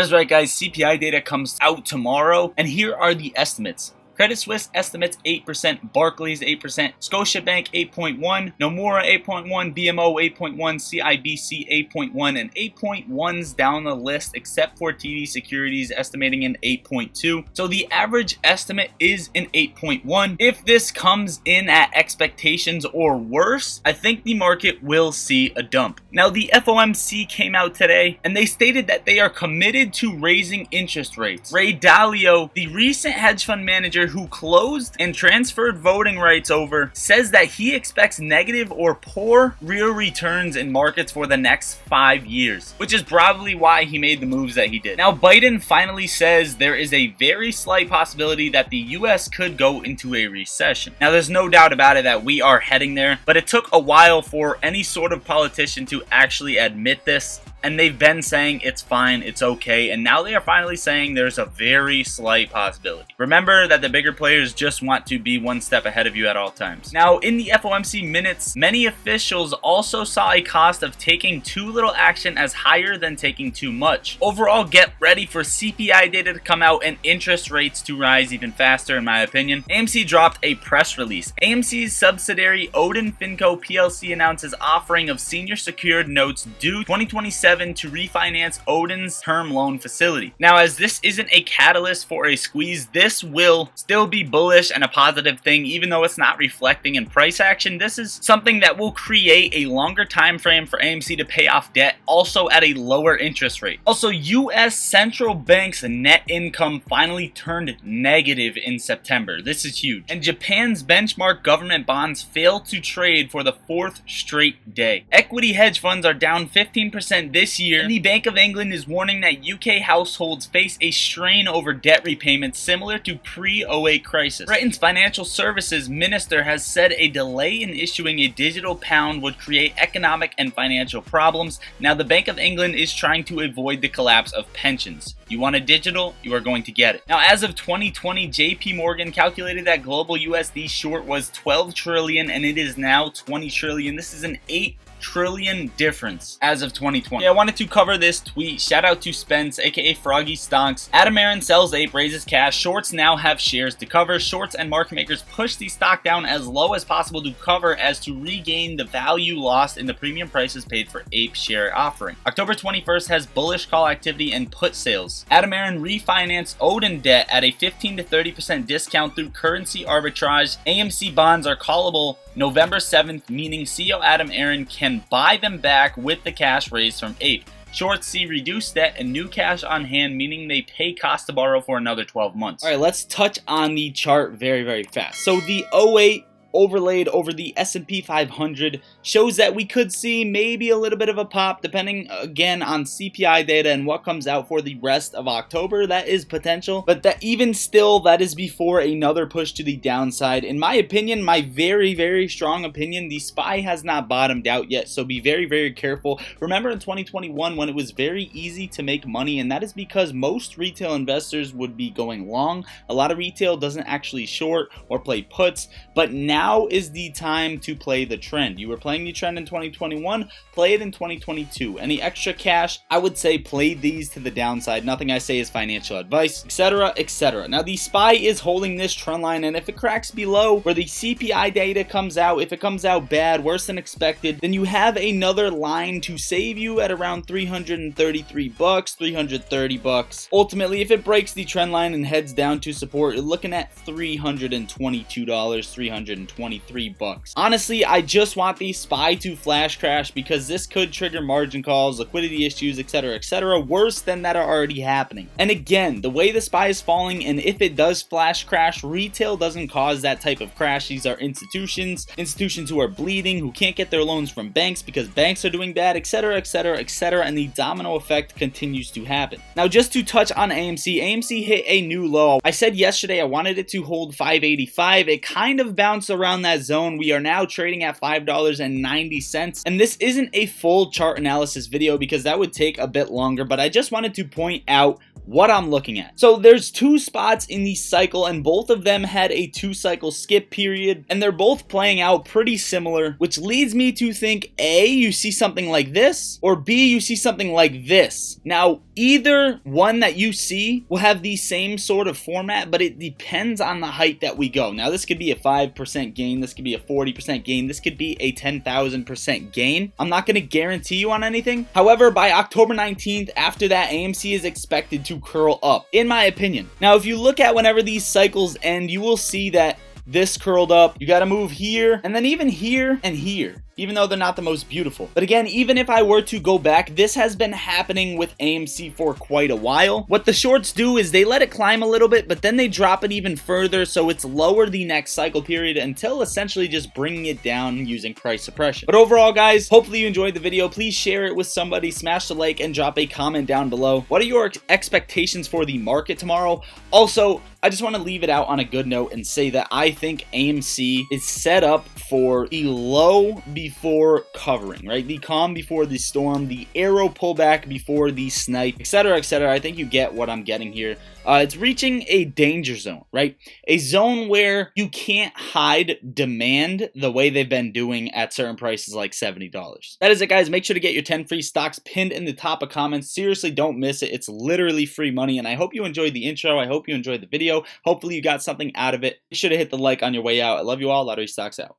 That is right, guys. CPI data comes out tomorrow, and here are the estimates. Credit Suisse estimates 8%, Barclays 8%, Scotiabank 8.1, Nomura 8.1, BMO 8.1, CIBC 8.1, and 8.1s down the list except for TD Securities estimating an 8.2. So the average estimate is an 8.1. If this comes in at expectations or worse, I think the market will see a dump. Now the FOMC came out today and they stated that they are committed to raising interest rates. Ray Dalio, the recent hedge fund manager who closed and transferred voting rights over, says that he expects negative or poor real returns in markets for the next 5 years, which is probably why he made the moves that he did. Now Biden finally says there is a very slight possibility that the US could go into a recession. Now there's no doubt about it that we are heading there, but it took a while for any sort of politician to actually admit this. And they've been saying it's fine, it's okay, and now they are finally saying there's a very slight possibility. Remember that the bigger players just want to be one step ahead of you at all times. Now, in the FOMC minutes, many officials also saw a cost of taking too little action as higher than taking too much. Overall, get ready for CPI data to come out and interest rates to rise even faster, in my opinion. AMC dropped a press release. AMC's subsidiary Odin Finco PLC announces offering of senior secured notes due 2027 to refinance Odin's term loan facility. Now, as this isn't a catalyst for a squeeze, this will still be bullish and a positive thing, even though it's not reflecting in price action. This is something that will create a longer time frame for AMC to pay off debt, also at a lower interest rate. Also, US central bank's net income finally turned negative in September. This is huge. And Japan's benchmark government bonds failed to trade for the 4th straight day. Equity hedge funds are down 15% this year, and the Bank of England is warning that UK households face a strain over debt repayments similar to pre-08 crisis. Britain's financial services minister has said a delay in issuing a digital pound would create economic and financial problems. Now the Bank of England is trying to avoid the collapse of pensions. You want a digital, you are going to get it. Now, as of 2020, JP Morgan calculated that global USD short was 12 trillion and it is now 20 trillion. This is an 8 trillion difference as of 2020. I wanted to cover this tweet. Shout out to Spence, aka Froggy Stonks. Adam Aron sells ape, raises cash. Shorts now have shares to cover. Shorts and market makers push the stock down as low as possible to cover as to regain the value lost in the premium prices paid for ape share offering. October 21st has bullish call activity and put sales. Adam Aron refinanced Odin debt at a 15 to 30% discount through currency arbitrage. AMC bonds are callable November 7th, meaning CEO Adam Aron can buy them back with the cash raised from Ape. Shorts see reduced debt and new cash on hand, meaning they pay cost to borrow for another 12 months. Alright, let's touch on the chart very fast. So the 08 overlaid over the S&P 500 shows that we could see maybe a little bit of a pop depending again on CPI data and what comes out for the rest of October. That is potential, but that even still, that is before another push to the downside. In my opinion, my very strong opinion, the SPY has not bottomed out yet, so be very careful. Remember in 2021 when it was very easy to make money, and that is because most retail investors would be going long. A lot of retail doesn't actually short or play puts, but now is the time to play the trend. You were playing the trend in 2021, play it in 2022. Any extra cash, I would say play these to the downside. Nothing I say is financial advice, etc. Now the SPY is holding this trend line, and if it cracks below where the CPI data comes out, if it comes out bad, worse than expected, then you have another line to save you at around $333, $330. Ultimately, if it breaks the trend line and heads down to support, you're looking at $322, $323. Honestly, I just want the SPY to flash crash because this could trigger margin calls, liquidity issues, etc. worse than that are already happening. And again, the way the SPY is falling, and if it does flash crash, retail doesn't cause that type of crash. These are institutions who are bleeding, who can't get their loans from banks because banks are doing bad, etc, and the domino effect continues to happen. Now, just to touch on AMC hit a new low. I said yesterday I wanted it to hold 585. It kind of bounced around that zone. We are now trading at $5.90, and this isn't a full chart analysis video because that would take a bit longer, but I just wanted to point out what I'm looking at. So there's two spots in the cycle, and both of them had a 2-cycle skip period, and they're both playing out pretty similar, which leads me to think A, you see something like this, or B, you see something like this. Now, either one that you see will have the same sort of format, but it depends on the height that we go. Now, this could be a 5% gain, this could be a 40% gain, this could be a 10,000% gain. I'm not going to guarantee you on anything. However, by October 19th, after that, AMC is expected to curl up, in my opinion. Now, if you look at whenever these cycles end, you will see that this curled up, you got to move here, and then even here and here, even though they're not the most beautiful. But again, even if I were to go back, this has been happening with AMC for quite a while. What the shorts do is they let it climb a little bit, but then they drop it even further, so it's lower the next cycle period until essentially just bringing it down using price suppression. But overall, guys, hopefully you enjoyed the video. Please share it with somebody, smash the like, and drop a comment down below. What are your expectations for the market tomorrow? Also, I just want to leave it out on a good note and say that I think AMC is set up for the low before covering, right? The calm before the storm, the arrow pullback before the snipe, etc., etc. I think you get what I'm getting here. It's reaching a danger zone, right? A zone where you can't hide demand the way they've been doing at certain prices like $70. That is it, guys. Make sure to get your 10 free stocks pinned in the top of comments. Seriously, don't miss it. It's literally free money, and I hope you enjoyed the intro. I hope you enjoyed the video. Hopefully you got something out of it. Be sure to hit the like on your way out. I love you all. Lottery Stocks out.